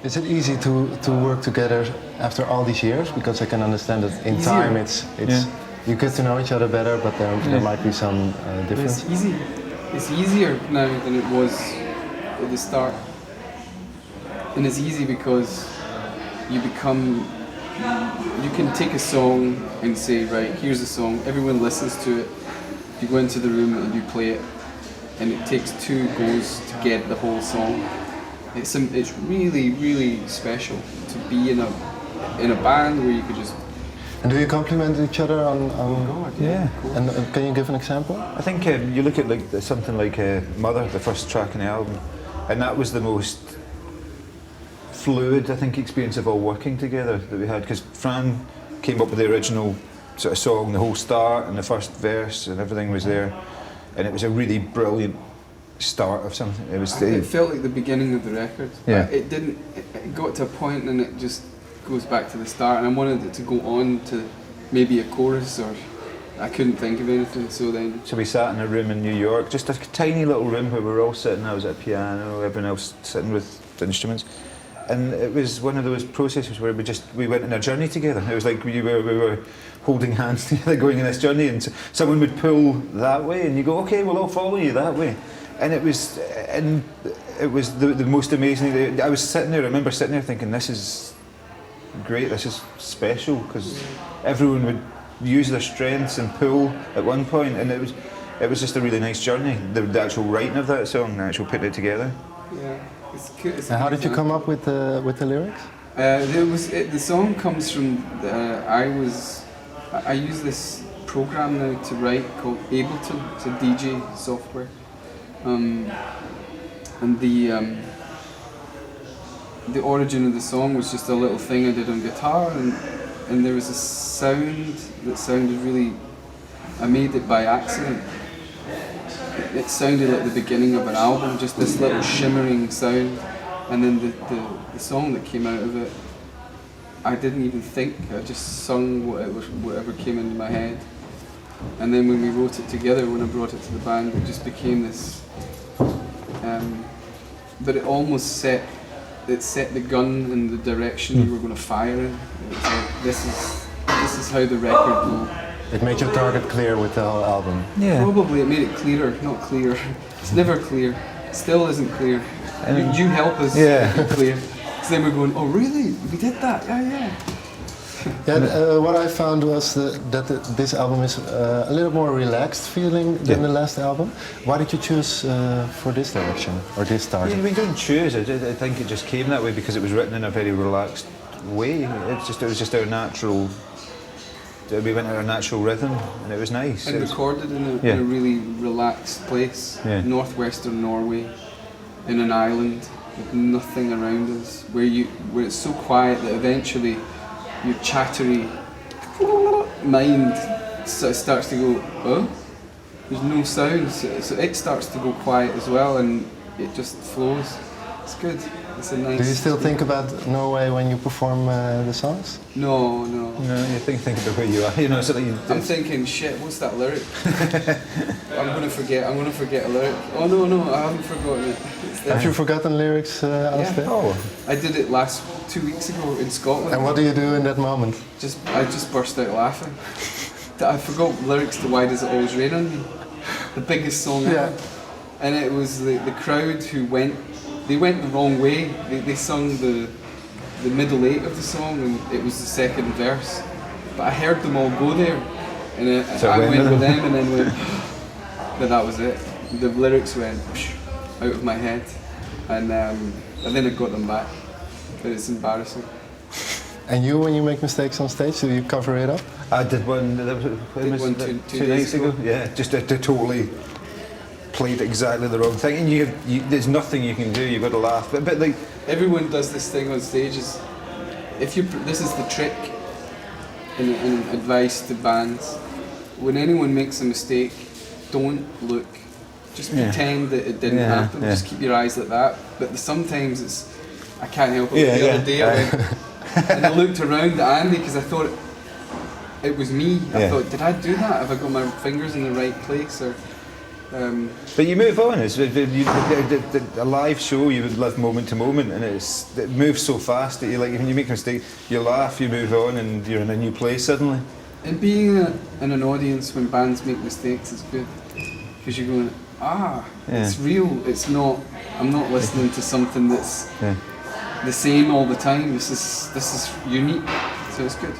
Is it easy to work together after all these years? Because I can understand that in Easier. time it's you get to know each other better, but there might be some difference. It's easy. It's easier now than it was at the start, and it's easy because you can take a song and say, right, here's a song. Everyone listens to it. You go into the room and you play it, and it takes 2 goes to get the whole song. It's really, really special to be in a band where you could just. And do you compliment each other on God, yeah. And can you give an example? I think you look at like something like Mother, the first track on the album, and that was the most fluid, I think, experience of all working together that we had, because Fran came up with the original sort of song, the whole start and the first verse and everything was there, and it was a really brilliant start of something. It felt like the beginning of the record. Yeah. It got to a point and it just goes back to the start, and I wanted it to go on to maybe a chorus, or I couldn't think of anything, so we sat in a room in New York, just a tiny little room where we were all sitting. I was at a piano, everyone else sitting with instruments, and it was one of those processes where we went on a journey together. It was like we were holding hands together going on this journey, and someone would pull that way and you go, okay, well, I'll follow you that way. And it was the most amazing. I was sitting there, I remember sitting there thinking, this is great, this is special, because everyone would use their strengths and pull at one point, and it was just a really nice journey. The actual writing of that song, the actual putting it together. Yeah, it's good. And how did you come up with the lyrics? The song comes from I use this program now to write called Ableton. It's a DJ software, and the origin of the song was just a little thing I did on guitar, and there was a sound that sounded really. I made it by accident. It sounded like the beginning of an album, just this little shimmering sound, and then the song that came out of it, I didn't even think. I just sung whatever came into my head, and then when we wrote it together, when I brought it to the band, it just became this. But it almost set the gun in the direction we were going to fire in. It was like, this is how the record will. It made your target clear with the whole album. Yeah. Probably it made it clearer, not clear. It's never clear. It still isn't clear. You help us make it clear. So then we're going, oh really? We did that? Yeah. What I found was that this album is a little more relaxed feeling than the last album. Why did you choose for this direction or this target? Yeah, we didn't choose it. I think it just came that way because it was written in a very relaxed way. It was just our natural. We went at our natural rhythm, and it was nice. And recorded in a really relaxed place, northwestern Norway, in an island with nothing around us, where it's so quiet that eventually your chattery mind starts to go, oh, there's no sound, so it starts to go quiet as well, and it just flows. It's good. It's a nice. Do you still think about Norway when you perform the songs? No. No, you think about where you are. You know, I'm thinking, shit, what's that lyric? I'm gonna forget a lyric. Oh no, I haven't forgotten it. Have you forgotten lyrics after? Oh. I did it 2 weeks ago in Scotland. And what do you do in that moment? I just burst out laughing. I forgot lyrics to Why Does It Always Rain on Me? The biggest song ever. And it was the crowd who went the wrong way. They sung the middle 8 of the song, and it was the second verse. But I heard them all go there, and I went with them, and then went. But that was it. The lyrics went out of my head, and then I got them back. But it's embarrassing. And you, when you make mistakes on stage, do you cover it up? I did one. Two nights ago. Yeah, just to totally. Played exactly the wrong thing, and there's nothing you can do. You've got to laugh. But like everyone does this thing on stage. This is the trick and advice to bands. When anyone makes a mistake, don't look. Just pretend that it didn't happen. Just keep your eyes like that. But sometimes I can't help it. The other day I went and I looked around at Andy because I thought it was me. I thought, did I do that? Have I got my fingers in the right place? But you move on. A live show, you would live moment to moment, and it moves so fast that you like when you make a mistake, you laugh, you move on, and you're in a new place suddenly. And being in an audience when bands make mistakes is good, because you're going, it's real. It's not. I'm not listening to something that's the same all the time. This is unique, so it's good.